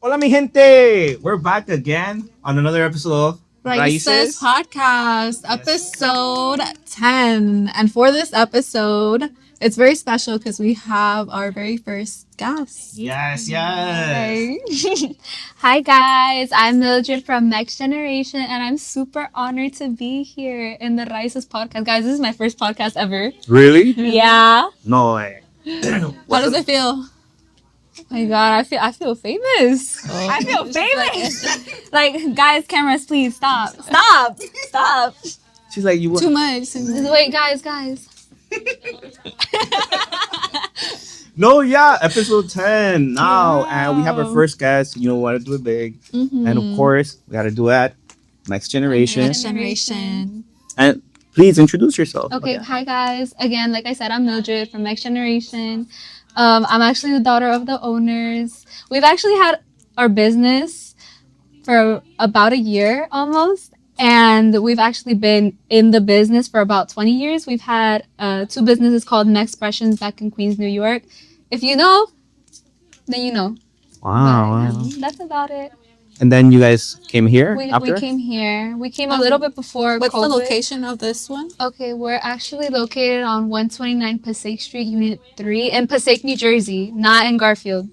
Hola Mi Gente! We're back again on another episode of Raices Podcast, episode 10. And for this episode, it's very special because we have our very first guest. Yes. Hey. Hi guys, I'm Mildred from Mexgeneration and I'm super honored to be here in the Raices podcast. Guys, this is my first podcast ever. Really? Yeah. No way. How does it feel? Oh my god, I feel famous. Oh. I feel famous. Like guys, cameras, please stop. Stop. She's like, you Too much. Wait, guys. No, yeah, episode 10 now. And we have our first guest. You know, we want to do it big. Mm-hmm. And of course, we got to do it. Mexgeneration. Mexgeneration. And please introduce yourself. Okay, hi guys. Again, like I said, I'm Mildred from Mexgeneration. I'm actually the daughter of the owners. We've actually had our business for about a year almost. And we've actually been in the business for about 20 years. We've had two businesses called Mexpressions back in Queens, New York. If you know, then you know. Wow. That's about it. And then you guys came here We after? came here. We came a little bit before What's COVID. the location of this one? Okay, we're actually located on 129 Passaic Street, Unit 3 in Passaic, New Jersey, not in Garfield.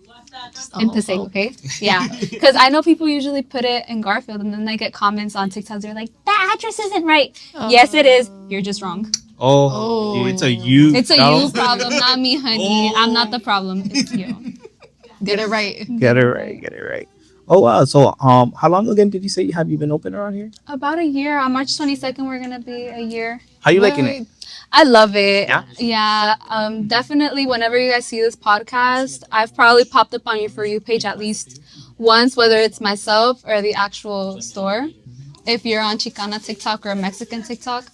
In Passaic, okay? Yeah. Because I know people usually put it in Garfield and then they get comments on TikTok. They're like, that address isn't right. Yes, it is. You're just wrong. Oh, it's a you. It's a you problem, not me, honey. I'm not the problem. It's you. Get it right. Get it right. Oh, wow. So, how long again did you say have you been open around here? About a year. On March 22nd, we're going to be a year. How you liking it? I love it. Yeah? Yeah. Definitely, whenever you guys see this podcast, I've probably popped up on your For You page at least once, whether it's myself or the actual store. If you're on Chicana TikTok or Mexican TikTok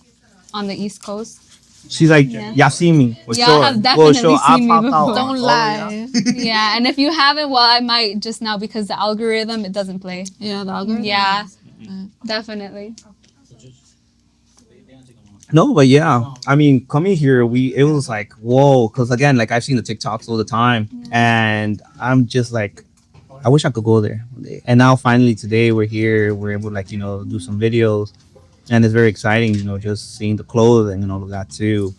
on the East Coast. She's like, Yeah. y'all see me. For Yeah, sure. I've definitely For sure. seen me I'll pop before. out. Don't Oh, lie. Yeah, and if you haven't, well, I might just now because the algorithm, it doesn't play. Yeah, the algorithm. Yeah, definitely. No, but yeah. I mean, coming here, it was like, whoa. Because again, like I've seen the TikToks all the time. And I'm just like, I wish I could go there one day. And now finally today we're here. We're able to like, do some videos. And it's very exciting, just seeing the clothing and all of that too.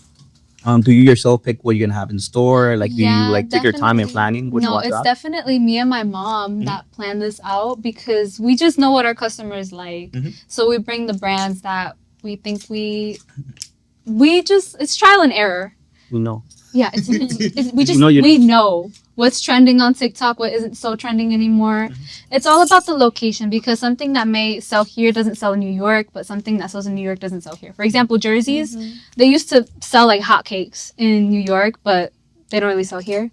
Do you yourself pick what you're gonna have in store? Like, do Yeah, you like take your time in definitely. planning? What you No, want to it's have? definitely me and my mom that plan this out because we just know what our customers like. Mhm. So we bring the brands that we think it's trial and error. We know. Yeah, we You know know what's trending on TikTok, what isn't so trending anymore. It's all about the location because something that may sell here doesn't sell in New York, but something that sells in New York doesn't sell here. For example, jerseys, they used to sell like hotcakes in New York, but they don't really sell here.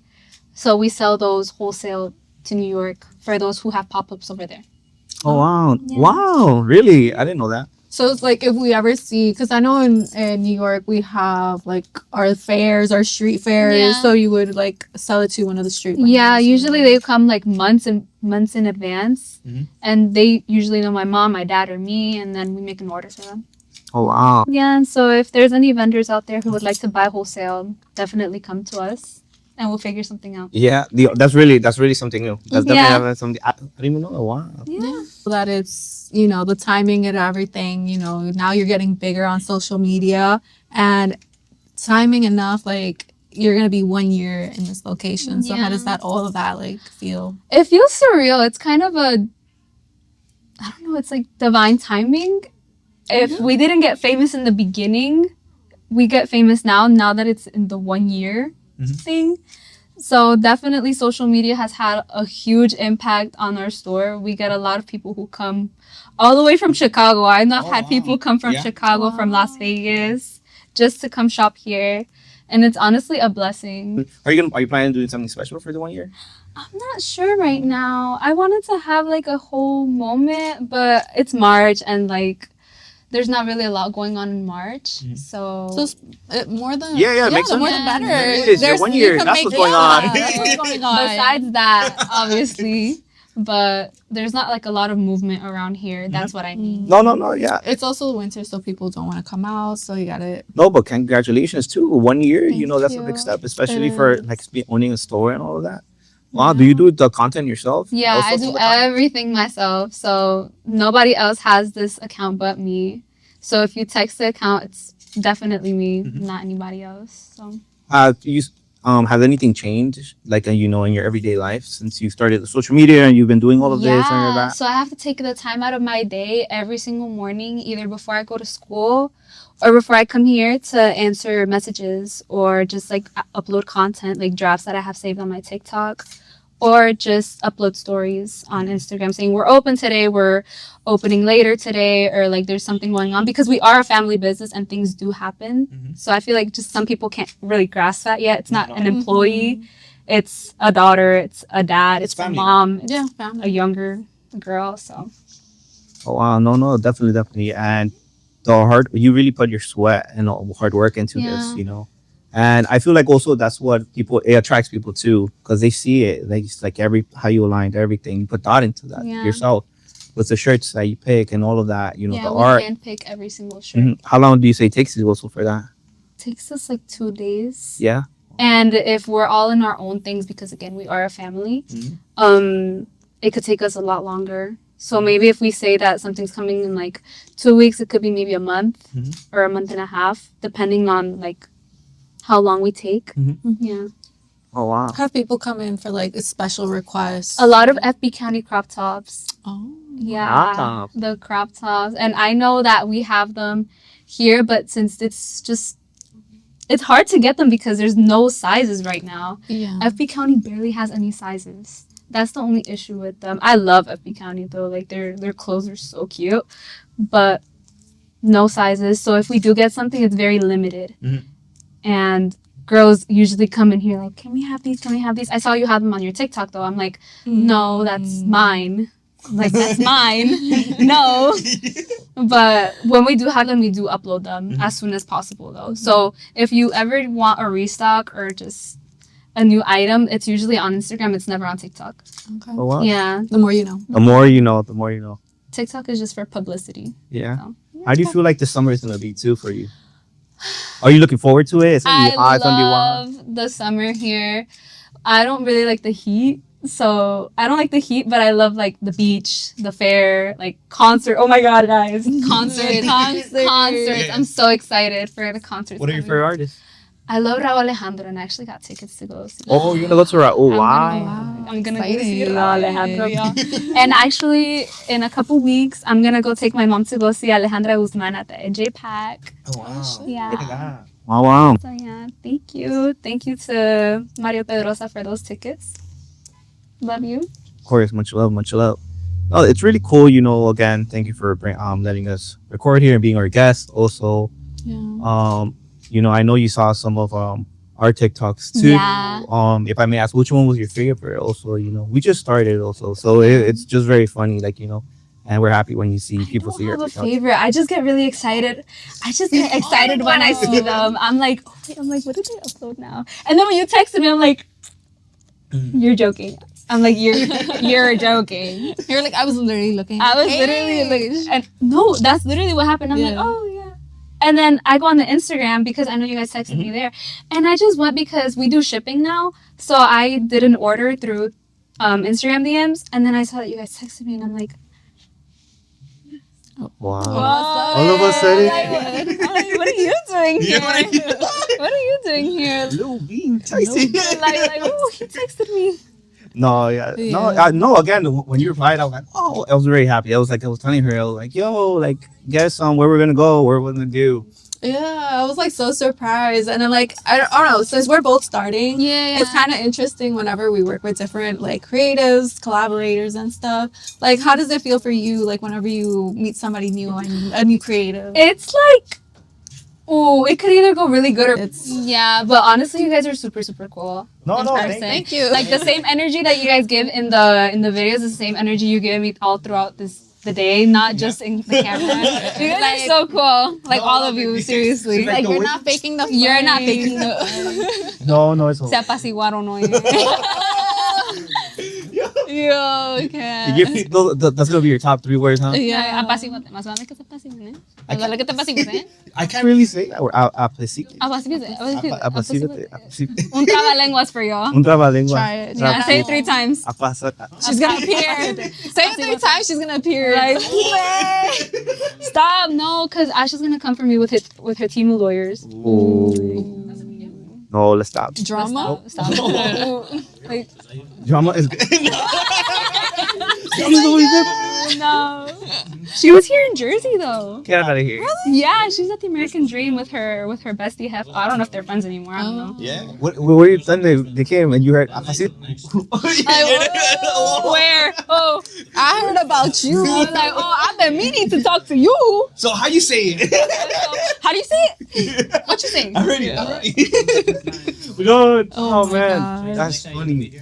So we sell those wholesale to New York for those who have pop-ups over there. Oh wow, Yeah. wow, really? I didn't know that. So it's like if we ever see, because I know in New York we have like our fairs, our street fairs. Yeah. So you would like sell it to one of the street vendors. Yeah, usually they come like months in advance, Mhm. and they usually know my mom, my dad, or me, and then we make an order for them. Oh wow. Yeah, and so if there's any vendors out there who would like to buy wholesale, definitely come to us, and we'll figure something out. Yeah, that's really something new. That's Yeah. definitely something I didn't even know. Wow. Yeah. So that it's, the timing and everything, now you're getting bigger on social media and timing enough, like you're going to be 1 year in this location. So how does Yeah. all of that like feel? It feels surreal. It's kind of I don't know, it's like divine timing. If we didn't get famous in the beginning, we get famous now that it's in the 1 year Mhm. thing. So definitely social media has had a huge impact on our store. We get a lot of people who come all the way from Chicago. I've had wow. people come from Yeah. Chicago, from Las Vegas, just to come shop here. And it's honestly a blessing. Are you planning on doing something special for the 1 year? I'm not sure right now. I wanted to have like a whole moment, but it's March and like there's not really a lot going on in March. So So it's more than Yeah, it makes the more sense. the better. It is. You're 1 you year. can That's make- what's going on. That's what's going on. besides that, obviously, but there's not like a lot of movement around here. That's what I mean. No, yeah. It's also winter, so people don't want to come out. So you gotta. No, but congratulations too. 1 year, Thank that's a big you. step, especially It for is. like owning a store and all of that. Wow, do you do the content yourself? Yeah, Also I do some of the content? everything myself. So nobody else has this account but me. So if you text the account, it's definitely me, not anybody else. So You has anything changed, like in your everyday life since you started the social media and you've been doing all of this and all yeah, that? so I have to take the time out of my day every single morning, either before I go to school or before I come here to answer messages or just like upload content, like drafts that I have saved on my TikTok, or just upload stories on Instagram saying we're open today, we're opening later today, or like there's something going on, because we are a family business and things do happen. So I feel like just some people can't really grasp that yet. It's not an employee, it's a daughter, it's a dad, it's a family. mom, Yeah, a family. younger girl. So Oh wow, no, definitely. And you really put your sweat and all hard work into this, Yeah. And I feel like also that's what it attracts people too, because they see it, like it's like how you aligned everything, you put thought into that Yeah. yourself with the shirts that you pick and all of that, yeah, the we art. handpick every single shirt. How long do you say it takes you also for that? Takes us like 2 days. Yeah. And if we're all in our own things, because again, we are a family, it could take us a lot longer. So maybe if we say that something's coming in like 2 weeks, it could be maybe a month or a month and a half, depending on like how long we take. Yeah. Oh wow. Have people come in for like special requests? A lot of FB County crop tops. Oh. Yeah. Crop top. The crop tops. And I know that we have them here, but since it's hard to get them because there's no sizes right now. Yeah. FB County barely has any sizes. That's the only issue with them. I love FB County though. Like their clothes are so cute, but no sizes. So if we do get something, it's very limited. And girls usually come in here like, can we have these? Can we have these? I saw you have them on your TikTok though. I'm like, no, that's mine. Like that's mine. No. But when we do have them, we do upload them as soon as possible though. So if you ever want a restock or just a new item, it's usually on Instagram. It's never on TikTok. Okay. Oh wow. Yeah. The more you know. The more you know, the more you know. TikTok is just for publicity. Yeah. So. How do you feel like the summer is gonna be too for you? Are you looking forward to it? It's gonna be hot. It's gonna be warm. love the summer here. I don't really like the heat. So I don't like the heat, but I love like the beach, the fair, like concert. Oh my god, guys. Concerts. Concerts. I'm so excited for the concerts. What are your favorite artists? I love Raul Alejandro and I actually got tickets to go see. Oh, you're gonna go to Oh wow. I'm gonna go see Exciting. Raul Alejandro, y'all. And actually, in a couple weeks, I'm gonna go take my mom to go see Alejandra Guzman at the AJ Pack. Oh wow. Yeah. Wow. So yeah, thank you. Thank you to Mario Pedrosa for those tickets. Love you. Of course, much love, much love. Oh, it's really cool, again, thank you for letting us record here and being our guest. Also, Yeah. I know you saw some of our TikToks too. Yeah. If I may ask, which one was your favorite? Also, we just started also, so it's just very funny, and we're happy when you see people see I your don't have a TikToks. favorite. I just get really excited. I just get excited when I see them. I'm like, oh, wait, what did they upload now? And then when you texted me, I'm like, you're joking. I'm like, you're joking. You're like, I was literally looking. I was literally like, and no, that's literally what happened. I'm like, oh yeah. And then I go on the Instagram because I know you guys texted me there, and I just went because we do shipping now. So I did an order through Instagram DMs, and then I saw that you guys texted me, and I'm like, Wow. whoa. All of a sudden. What are you doing here? What are you doing here? Little bean texting. Like, oh, he texted me. No, no. Again, when you replied, I was like, oh, I was very happy. I was telling her, I was like, yo, guess where we're gonna go, what we're gonna do. Yeah, I was like so surprised, and then like I don't know, since we're both starting, Yeah. it's kind of interesting whenever we work with different like creatives, collaborators, and stuff. Like, how does it feel for you, like whenever you meet somebody new and a new creative? It's like, oh, it could either go really good or It's- yeah. But honestly, you guys are super super cool. No, in no, person. Thank you. Like the same energy that you guys give in the videos, is the same energy you give me all throughout the day, not just in the camera. You guys are so cool. Like all of you, seriously. Like, Like, you're not faking the You're not flame. faking the. No, it's Se apaciguaron hoy. Yo, okay. That's gonna be your top 3 words, huh? Yeah. Apaciguate. Más vale que te apacigüe. Más vale que te apacigüe. I can't really say that. Or apaciguate. Apaciguate. Apaciguate. Un trabalenguas for y'all. Un trabalengua. Try it. Yeah, say it 3 times. She's gonna appear. Say it 3 times. She's gonna appear. Like, stop. No, because Ash is gonna come for me with her team of lawyers. Ooh. No, let's stop. Drama. Stop. Like, Drama is good. Drama's always good. no. She was here in Jersey though. Get out of here. Yeah, she's at the American Dream with her bestie Hef. I don't know if they're friends anymore. I don't know. Yeah. What were you done? They came and you heard apaciguate. Where? Oh, I heard about you. I was like, oh, I've been meaning to talk to you. So how you say it? How do you say it? What you saying? I heard it. Good. Oh my man, God. that's funny.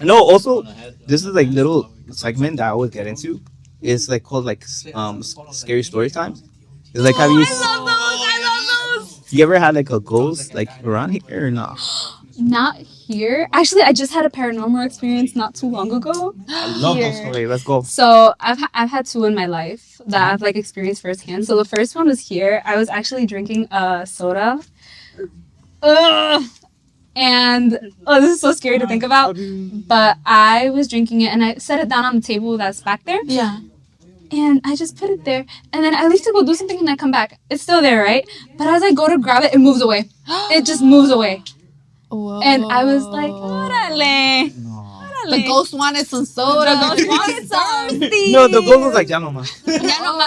No, also, this is like little segment that I always get into. It's like called like scary story times. It's like have you? I love those. You ever had like a ghost like around here or not? Not here. Actually, I just had a paranormal experience not too long ago. I love those Here. stories. Let's go. So I've had 2 in my life that I've like experienced firsthand. So the first one was here. I was actually drinking a soda. Ugh. And this is so scary to think about. But I was drinking it and I set it down on the table that's back there. Yeah. And I just put it there. And then I leave to go do something and I come back. It's still there, right? But as I go to grab it, it moves away. It just moves away. Whoa. And I was like, órale. The ghost wanted some soda. The ghost wanted some. No, the ghost was like, ya no más.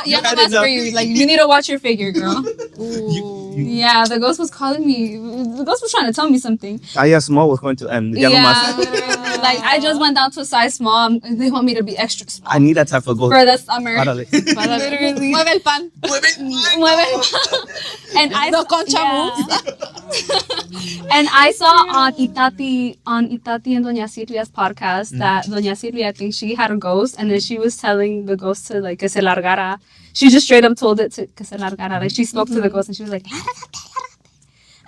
Ya no más for you. Like, you need to watch your figure, girl. Yeah, the ghost was calling me. The ghost was trying to tell me something. Aya Small was going to end. Ya no Yeah, más. literally. Like, I just went down to a size small. They want me to be extra small I need that type of ghost. for the summer. Párale. Literally. Mueve el pan. Mueve. And I The concha And I saw on Itati and Doña Silvia's podcast that Doña Silvia, I think she had a ghost, and then she was telling the ghost to like que se largara. She just straight up told it to que se largara. Like she spoke to the ghost and she was like,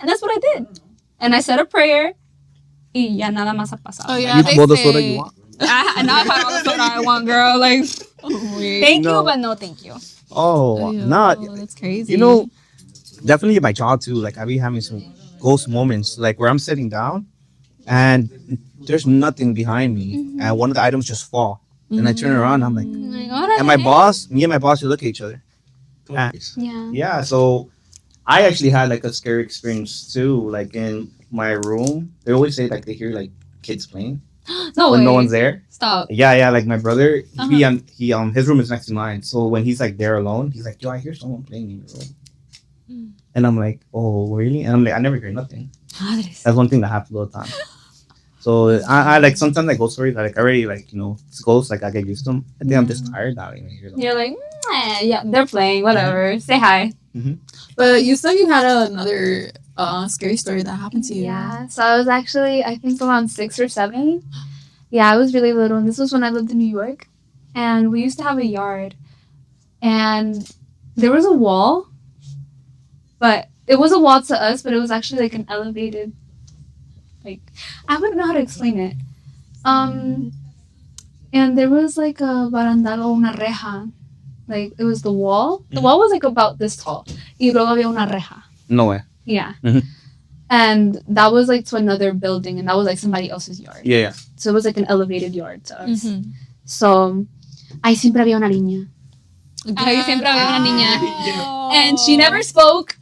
and that's what I did. And I said a prayer. Y ya nada más ha pasado. Oh yeah, You they have all the say. soda you want? Now I've had all the soda I want, girl. Like, thank No. you, but no thank you. Oh, Ew, not. that's crazy. You know, definitely at my job too. Like I be having some ghost moments, like where I'm sitting down, and there's nothing behind me, and one of the items just fall, and I turn around, I'm like, Like, and my boss, me and my boss, we look at each other. Yeah. Yeah, so I actually had like a scary experience too. Like in my room, they always say like they hear like kids playing No when way. no one's there. Stop. Yeah. Like my brother, Uh-huh. he his room is next to mine. So when he's like there alone, he's like, "Yo, I hear someone playing in your room," and I'm like, "Oh, really?" And I'm like, "I never hear nothing." Madres. That's one thing that happens all the time. So I like sometimes like ghost stories that like already like it's ghosts, like I get used to them. I think I'm just tired now. I don't even hear them. You're like, yeah, they're playing, whatever. Say hi. But you said you had another scary story that happened to you. Yeah, so I was actually, I think around 6 or 7. Yeah, I was really little, and this was when I lived in New York. And we used to have a yard. And there was a wall, but it was a wall to us, but it was actually like an elevated, like, I wouldn't know how to explain it. And there was like a barandal o una reja. Like, it was the wall. The wall was like about this tall. Y luego había una reja. No way. Yeah. Mhm. And that was like to another building, and that was like somebody else's yard. Yeah. So it was like an elevated yard to us. Mhm. So, ahí siempre había una niña. Ahí siempre había una niña. And she never spoke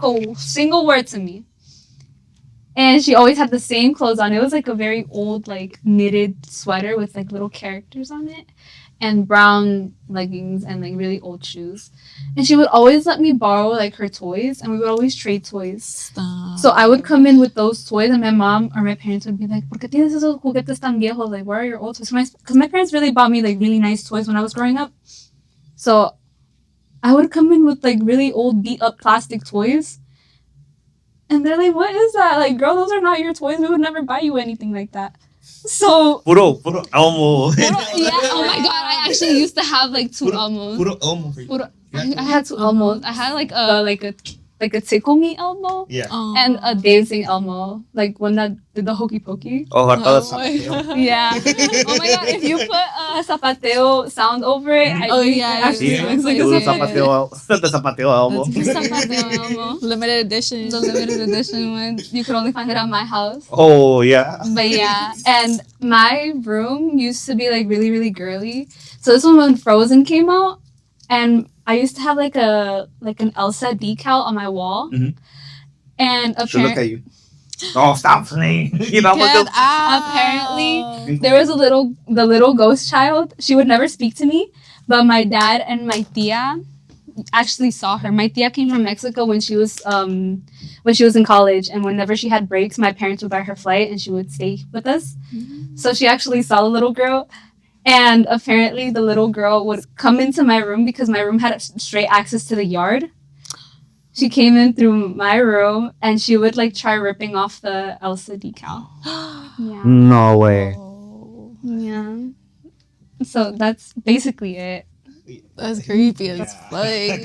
a single word to me. And she always had the same clothes on. It was like a very old, like knitted sweater with like little characters on it, and brown leggings and like really old shoes. And she would always let me borrow like her toys, and we would always trade toys. Stop. So I would come in with those toys, and my mom or my parents would be like, ¿Por qué tienes esos juguetes tan viejos? Like, where are your old toys? Because my parents really bought me like really nice toys when I was growing up. So I would come in with like really old beat up plastic toys. And they're like, what is that? Like, girl, those are not your toys. We would never buy you anything like that. So, Puro Elmo. yeah, oh my god, I actually used to have like 2 Elmos. Puro Elmo for you. I had 2 Elmos. I had like a like a tickle me elmo Yeah. and a dancing elmo, like one that did the hokey pokey. Oh, I thought Yeah. Oh my god, if you put a zapateo sound over it, Oh, think yeah, it actually yeah. looks like Yeah. a little zapateo. zapateo, the zapateo elbow. The zapateo elmo. Limited edition. The limited edition one. You could only find it at my house. Oh yeah. But yeah, and my room used to be like really, really girly. So this one when Frozen came out, and I used to have like an Elsa decal on my wall. Mhm. And Should look at apparently, you. Oh, stop playing. You know Get what? out. Apparently, there was the little ghost child. She would never speak to me, but my dad and my tia actually saw her. My tia came from Mexico when she was in college, and whenever she had breaks, my parents would buy her flight, and she would stay with us. So she actually saw the little girl, and apparently the little girl would come into my room because my room had straight access to the yard. She came in through my room, and she would like try ripping off the Elsa decal. Yeah. No way. Yeah. So that's basically it. That's creepy as fuck. I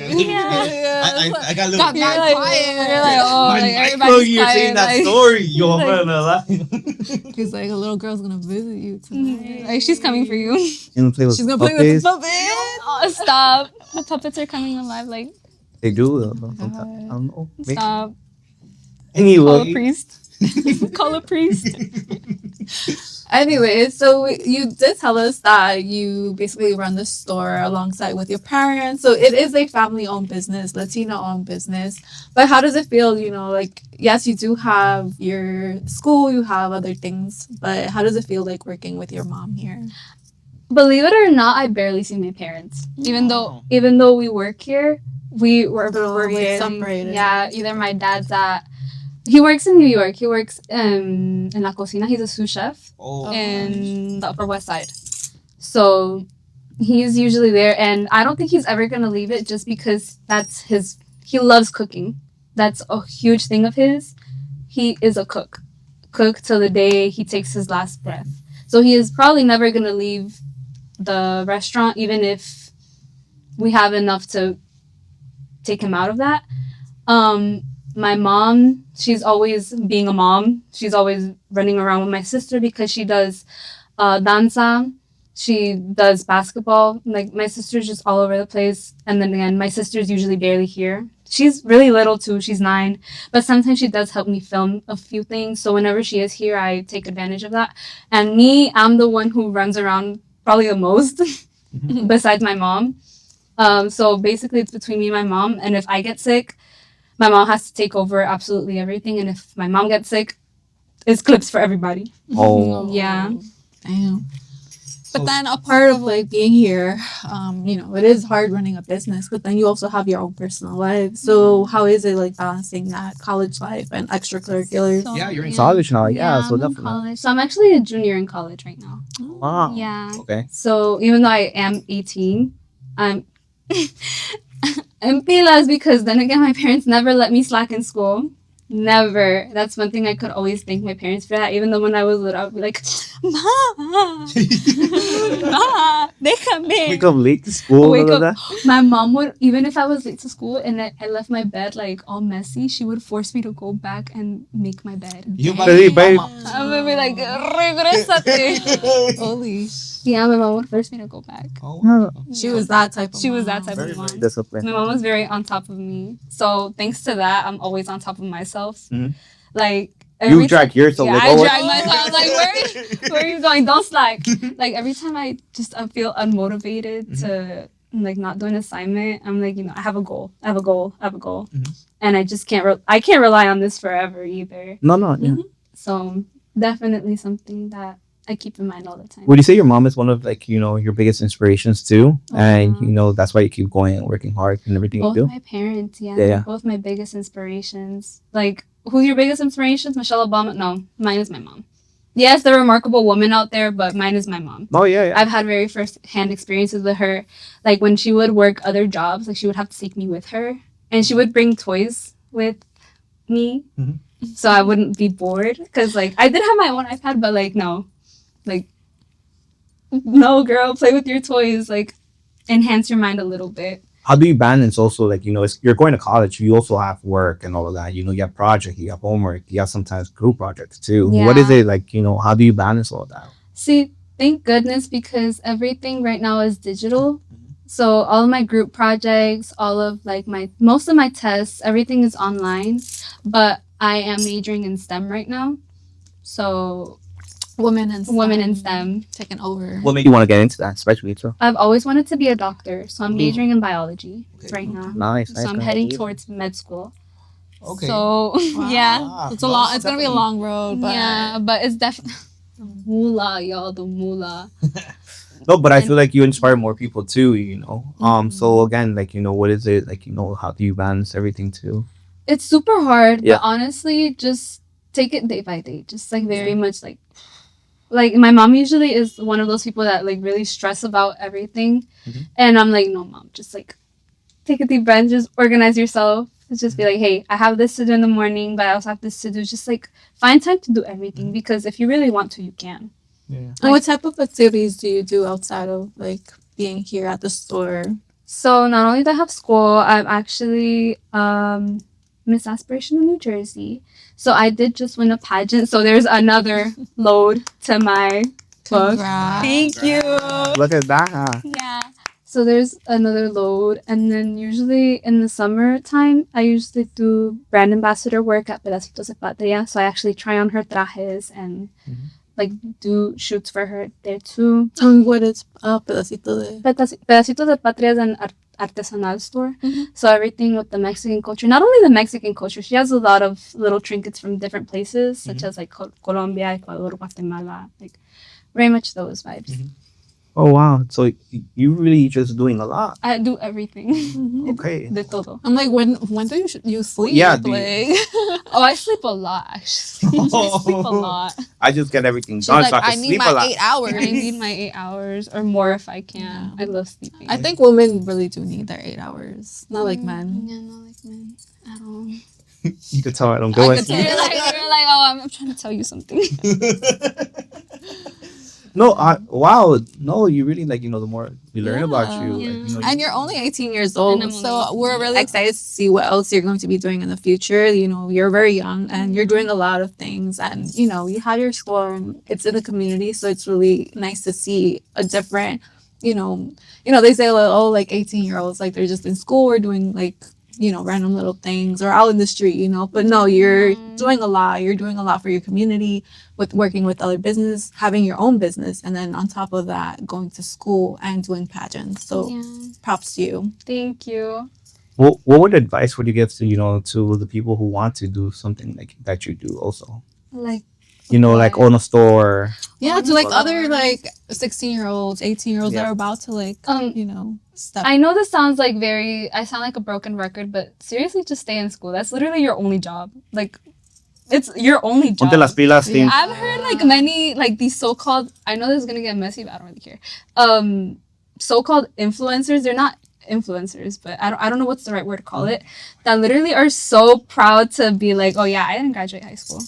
got a little. Got You're that like, quiet. you're like, oh, My like mic everybody's you're saying quiet, that like- story, yo. like- I'm gonna lie. He's like, a little girl's gonna visit you tonight. Like she's coming for you. You gonna play with She's gonna play with puppies? the puppet. Oh, stop. The puppets are coming alive. Like, They do. Sometimes. I don't know. Maybe. stop. Call a Anyway. priest. Call a priest. Anyway, so you did tell us that you basically run the store alongside with your parents. So it is a family-owned business, Latino-owned business. But how does it feel? You know, like, yes, you do have your school, you have other things, but how does it feel like working with your mom here? Believe it or not, I barely see my parents. Even though we work here, we're like, separated. Yeah, either my dad's he works in New York. He works in La Cocina. He's a sous chef Oh. in the Upper West Side. So he's usually there, and I don't think he's ever gonna leave it just because he loves cooking. That's a huge thing of his. He is a cook till the day he takes his last breath. So he is probably never gonna leave the restaurant, even if we have enough to take him out of that. My mom, she's always being a mom. She's always running around with my sister because she does danza. She does basketball. Like, my sister's just all over the place. And then again, my sister's usually barely here. She's really little too. She's 9. But sometimes she does help me film a few things. So whenever she is here, I take advantage of that. And me, I'm the one who runs around probably the most besides my mom. So basically it's between me and my mom. And if I get sick, my mom has to take over absolutely everything. And if my mom gets sick, it's clips for everybody. Oh. Yeah. Damn. But then a part of like being here, you know, it is hard running a business, but then you also have your own personal life. So how is it like balancing that college life and extracurriculars? So, Yeah, you're in college now. Yeah, so I'm in definitely. college. So I'm actually a junior in college right now. Wow. Yeah. Okay. So even though I am 18, I'm I'm pilas because then again, my parents never let me slack in school. Never. That's one thing I could always thank my parents for that. Even though when I was little, I would be like, Ma, déjame. Wake up late to school. Wake and all up. that. My mom would, even if I was late to school and I left my bed like all messy, she would force me to go back and make my bed. You baby. I'm gonna be like, regresate. Holy Yeah, my mom would force me to go back. She was that type of She was mom. that type of mom. Discipline. My mom was very on top of me. So thanks to that, I'm always on top of myself. Mhm. Like, You drag yourself. yeah, like, I oh, drag myself. Like, where are you going? Don't slack. Like, every time I feel unmotivated to like not do an assignment, I'm like, I have a goal. I have a goal. And I just can't. I can't rely on this forever either. No. Yeah. So definitely something that I keep in mind all the time. Would you say your mom is one of like your biggest inspirations too, and that's why you keep going and working hard and everything Both you do? my parents, yeah, Yeah. they're both my biggest inspirations. Like, who's your biggest inspirations? Michelle Obama? No, mine is my mom. Yes, there are remarkable women out there, but mine is my mom. Oh yeah. I've had very first-hand experiences with her. Like, when she would work other jobs, like, she would have to take me with her, and she would bring toys with me, so I wouldn't be bored. Because, like, I did have my own iPad, but, like, no. Like, no, girl, play with your toys. Like, enhance your mind a little bit. how do you balance also, like, you're going to college, you also have work and all of that, you have project, you have homework, you have sometimes group projects too. What is Yeah. it like, how do you balance all that? See, thank goodness, because everything right now is digital. So all of my group projects, all of like most of my tests, everything is online. But I am majoring in STEM right now. So Women in STEM. women in STEM. Taking over. What made you want to get into that, especially too? I've always wanted to be a doctor, so I'm majoring in biology right now. Nice. So I'm heading towards med school. Okay. So Wow. yeah, It's a long. It's gonna be a long road, but yeah, but it's definitely the moolah, y'all, the moolah. No, but I feel like you inspire more people too, So again, like, what is it like, how do you balance everything too? It's super hard, Yeah. but honestly, just take it day by day. Just like very much like my mom usually is one of those people that like really stress about everything, and I'm like, no, mom, just like take a deep breath, just organize yourself. Just be like, hey, I have this to do in the morning, but I also have this to do. Just like find time to do everything, because if you really want to, you can. Yeah. And what type of activities do you do outside of like being here at the store? So not only do I have school, I'm actually Miss Aspiration in New Jersey. So I did just win a pageant. So there's another load to my book. Congrats. Thank you. Look at that. Yeah. So there's another load. And then usually in the summertime, I usually do brand ambassador work at Pedacitos de Patria. So I actually try on her trajes and like do shoots for her there too. What is pedacito de? Pedacitos de Patria is an artesanal store. Mhm. So everything with the Mexican culture, not only the Mexican culture, she has a lot of little trinkets from different places, such as like Colombia, Ecuador, Guatemala, like very much those vibes. Oh wow! So you really just doing a lot. I do everything. Okay. De todo. I'm like, when do you sleep? Yeah, do you- Like, Oh, I sleep a lot, actually. I sleep a lot. I just get everything she's done, like, so I I can need sleep a my lot. 8 hours. I need my 8 hours or more if I can. Yeah. I love sleeping. I think women really do need their 8 hours, not like men. Yeah, not like men at all. You could tell I don't go I in. could You're like, oh, I'm trying to tell you something. No, wow. No, you really like, the more we learn about you. Yeah. Like, And you're only 18 years old, And I'm so only we're really excited to see what else you're going to be doing in the future. You're very young and you're doing a lot of things, and you have your store and it's in the community, so it's really nice to see a different, they say like, oh, like 18-year-olds, like they're just in school or doing like random little things or out in the street, but no, you're doing a lot. You're doing a lot for your community with working with other business, having your own business, and then on top of that, going to school and doing pageants. So props to you. Thank you. what advice would you give to, to the people who want to do something like that you do also? Like, Like own a store. Yeah, to like other like 16-year-olds, 18-year-olds that are about to like, step. I know this sounds like I sound like a broken record, but seriously, just stay in school. That's literally your only job. Like, it's your only job. Ponte las pilas, team. I've heard like many like these so-called, I know this is gonna get messy, but I don't really care. So-called influencers, they're not influencers, but I don't know what's the right word to call it, that literally are so proud to be like, oh yeah, I didn't graduate high school.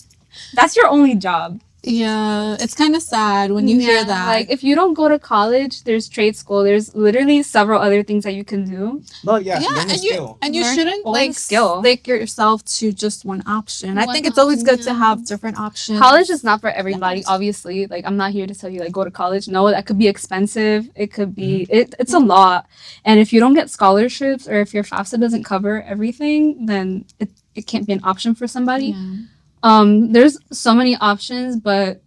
That's your only job. Yeah, it's kind of sad when you hear that. Like, if you don't go to college, there's trade school. There's literally several other things that you can do. No, yeah, yeah, learn a skill. and you Learn shouldn't all like the skill. stick yourself to just one option. I One think it's always good option, to have different options. College is not for everybody, obviously. Like, I'm not here to tell you, like, go to college. No, that could be expensive. It could be, it's a lot. And if you don't get scholarships or if your FAFSA doesn't cover everything, then it can't be an option for somebody. Yeah. There's so many options, but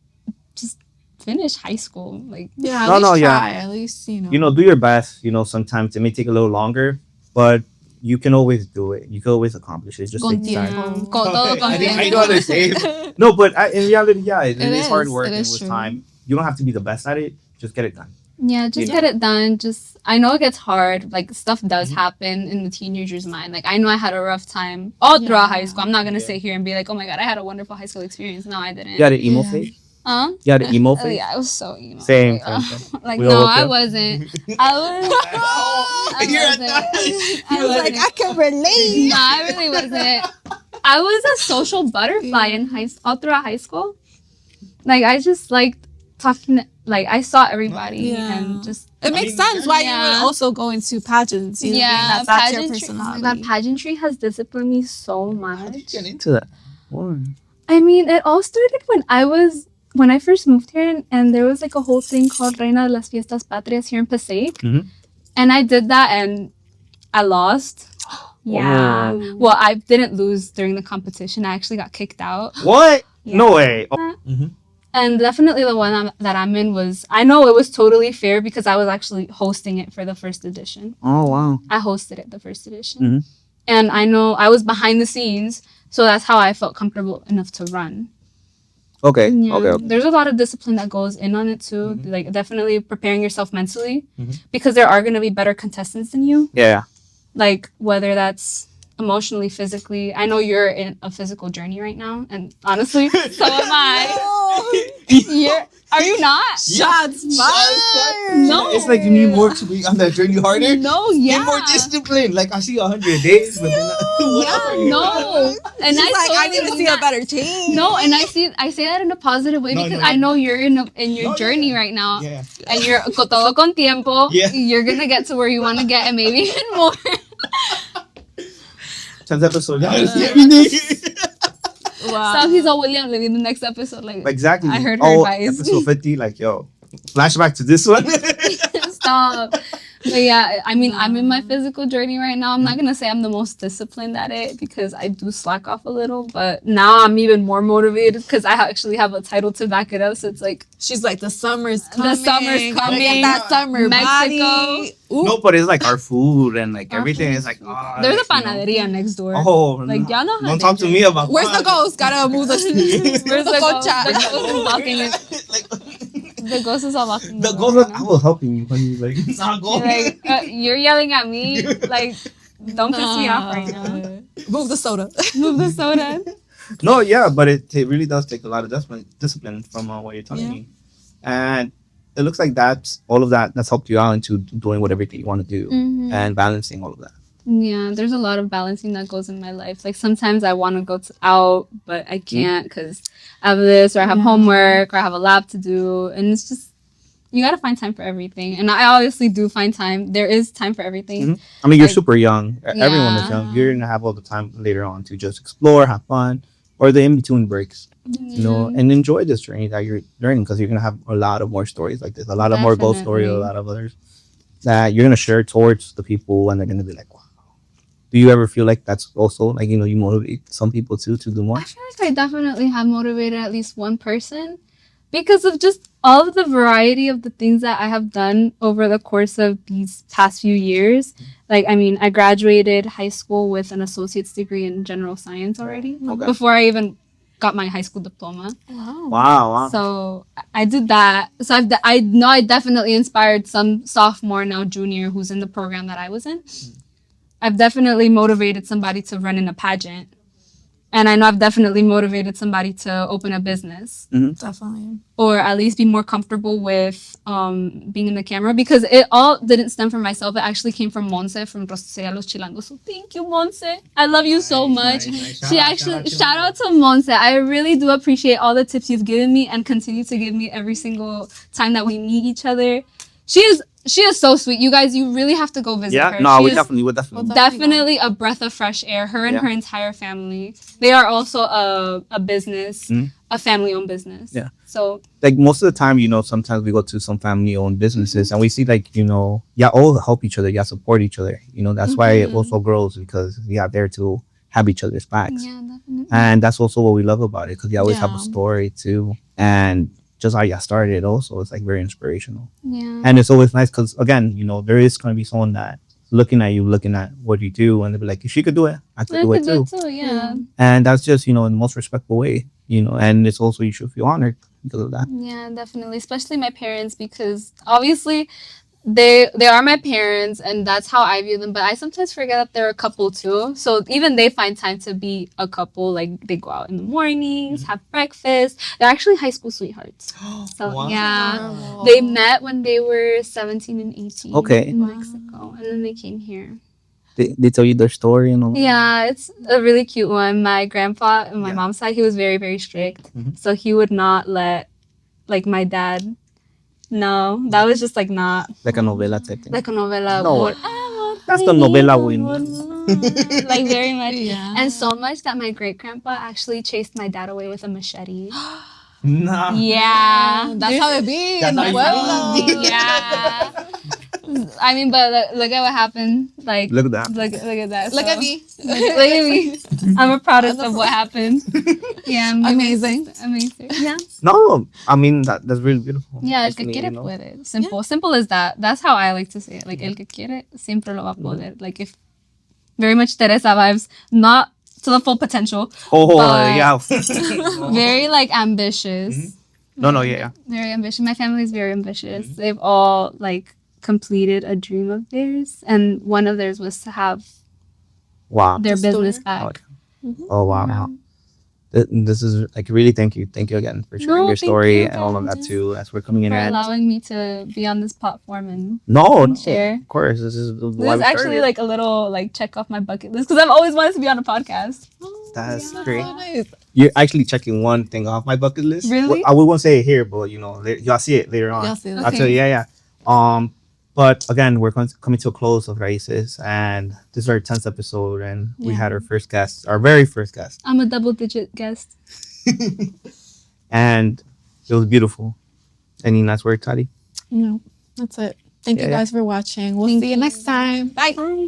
just finish high school. Like, Yeah, No, at least no, yeah. try. At least, Do your best. Sometimes it may take a little longer, but you can always do it. You can always accomplish it. Just Con take time. tiempo. todo con I know how to say it. No, but in reality, yeah, it is hard is. work It and is with true. time. You don't have to be the best at it. Just get it done. yeah, just get it done. Just, I know it gets hard. Like, stuff does happen in the teenager's mind. Like, I know I had a rough time all throughout high school. I'm not gonna sit here and be like, oh my god, I had a wonderful high school experience. No, I didn't. You had an emo Yeah. phase? Huh? You had an emo Oh phase? yeah, I was so emo. Same. Like, same. like We no, all I okay? wasn't. I was. You're wasn't. I wasn't. I can relate. No, I really wasn't. I was a social butterfly in all throughout high school. Like, I just liked talking to like I saw everybody Yeah. and just It makes sense why you yeah. would also go into pageants. You know, being yeah, that that's your pageantry. Oh my personality. god, pageantry has disciplined me so How did you much. get into that? Whoa. I mean, it all started when I first moved here, and there was like a whole thing called Reina de las Fiestas Patrias here in Passaic, Mhm. and I did that, and I lost. Yeah. Oh. Well, I didn't lose during the competition. I actually got kicked out. What? Yeah. No way. Oh. Mhm. And definitely the one that I'm in was, I know it was totally fair because I was actually hosting it for the first edition. Oh wow. I hosted it the first edition. Mhm. And I know I was behind the scenes, so that's how I felt comfortable enough to run. Okay. Yeah. Okay. Okay. There's a lot of discipline that goes in on it too. Mhm. Like definitely preparing yourself mentally Mhm. because there are going to be better contestants than you. Yeah. Like whether that's emotionally, physically. I know you're in a physical journey right now, and honestly, so am I. Are you not? Shots fired. No. It's like you need more to be on that journey harder. No, yeah. Need more discipline. Like I see 100 days, but then Yeah, no. And She's like, I need to totally see a better team. No, and I say that in a positive way No, because no, I know you're in your No, journey yeah. right now, Yeah. and you're todo con tiempo. Yeah. You're gonna get to where you want to get, and maybe even more. 10th episode. Wow. So he's all William living the next episode, like Exactly. I heard her Oh, advice. episode 50. Like yo, flashback to this one. Stop. But yeah, I mean, I'm in my physical journey right now. I'm not gonna say I'm the most disciplined at it because I do slack off a little, but now I'm even more motivated because I actually have a title to back it up. So it's like She's like, the summer's coming. summer's Look coming. at that summer Mexico. body. Ooh. No, but it's like our food and like Our everything food. is like. there's a like, you know. panaderia next door. Oh, Like, y'all know how don't talk to dangerous- me about. Where's the ghost? Gotta move the. Where's the ghost? concha. The ghost is walking it. The ghost is all walking. The door goal right I now. was helping you when you like. It's not You're going. like, you're yelling at me. Like, don't piss me off right now. Move the soda. Move the soda. No, yeah, but it really does take a lot of discipline from what you're telling Yeah. me, and it looks like that's all of that's helped you out into doing whatever you want to do Mhm. and balancing all of that. Yeah, there's a lot of balancing that goes in my life. Like sometimes I want to go out, but I can't because I have this or I have Yeah. homework or I have a lab to do, and it's just you got to find time for everything. And I obviously do find time. There is time for everything. Mhm. I mean, you're Like- super young. Everyone is Yeah. young. You're gonna have all the time later on to just explore, have fun, or the in between breaks, you know, and enjoy this journey that you're learning because you're gonna have a lot of more stories like this, a lot of more ghost stories, a Definitely. lot of others that you're gonna share towards the people, and they're gonna be like, wow. Do you ever feel like that's also like you motivate some people too to do more? I feel like I definitely have motivated at least one person because of just all of the variety of the things that I have done over the course of these past few years. Like, I mean, I graduated high school with an associate's degree in general science already Okay. before I even got my high school diploma. Wow. Wow. So I did that. So I know I definitely inspired some sophomore, now junior, who's in the program that I was in. I've definitely motivated somebody to run in a pageant. And I know I've definitely motivated somebody to open a business Definitely. or at least be more comfortable with being in the camera because it all didn't stem from myself. It actually came from Monse from Rosteria Los Chilangos. So thank you, Monse. I love you so much. Nice. She actually, shout out to Monse. I really do appreciate all the tips you've given me and continue to give me every single time that we meet each other. She is so sweet. You guys, you really have to go visit Yeah, her. no, She we is definitely would definitely. definitely a breath of fresh air. Her and Yeah. her entire family. They are also a business, Mhm. a family-owned business. Yeah. So Like most of the time, sometimes we go to some family-owned businesses and we see like, all help each other, support each other. That's why it Mhm. also grows because there to have each other's backs. yeah, definitely. And that's also what we love about it because you always have a Yeah. story too. And just how you started also, it's like very inspirational. Yeah. And it's always nice because, again, there is going to be someone that looking at you, looking at what you do, and they'll be like, if she could do it, I could do it too. Yeah. And that's just, in the most respectful way, and it's also, you should feel honored because of that. Yeah, definitely. Especially my parents because obviously they are my parents and that's how I view them. But I sometimes forget that they're a couple too. So even they find time to be a couple. Like they go out in the mornings, have breakfast. They're actually high school sweethearts. So Wow. yeah. Wow. They met when they were 17 and 18 Okay. in Wow. Mexico. And then they came here. They tell you their story and all. Yeah, it's a really cute one. My grandpa on my Yeah. mom's side, he was very, very strict. Mhm. So he would not let, like, my dad No, that was just like not Like a novela type thing. like a novela. No. Amor, That's the novela win. like very much. Yeah. And so much that my great grandpa actually chased my dad away with a machete. Nah. Yeah. That's how it be That's in the how it pueblo. be. Yeah. I mean, but look at what happened. Like, Look at that. Look at that. Look So- at me. Look at me. I'm a product of what happened. Yeah. Amazing. Amazing. Yeah. No, I mean that's really beautiful. Yeah, el Actually, que quiere you know. puede. Simple as that. That's how I like to say it. Like, el que quiere siempre lo va a poder. Like, if very much Teresa vibes, not to the full potential, Oh But- yeah. very like ambitious. No, yeah. Very ambitious. My family is very ambitious. They've all like completed a dream of theirs, and one of theirs was to have Wow. their The store. business back. Oh wow. This is like really thank you again for sharing No, your thank story you, and all of that guys. too as we're coming in For at. allowing me to be on this platform and No, share. of course. This is This is actually like a little like check off my bucket list because I've always wanted to be on a podcast. That's Yeah, great. so nice. You're actually checking one thing off my bucket list. Really? Well, I won't say it here, but you know, y'all see it later on. Y'all see that. I'll tell you, yeah. But again, we're coming to a close of Raices, and this is our 10th episode, and we Yeah. had our first guest, our very first guest, I'm a double digit guest. and it was beautiful. Any last word, Tati? No, that's it. Thank you Yeah, yeah. guys for watching. We'll Thank see you you. next time. Bye. Bye.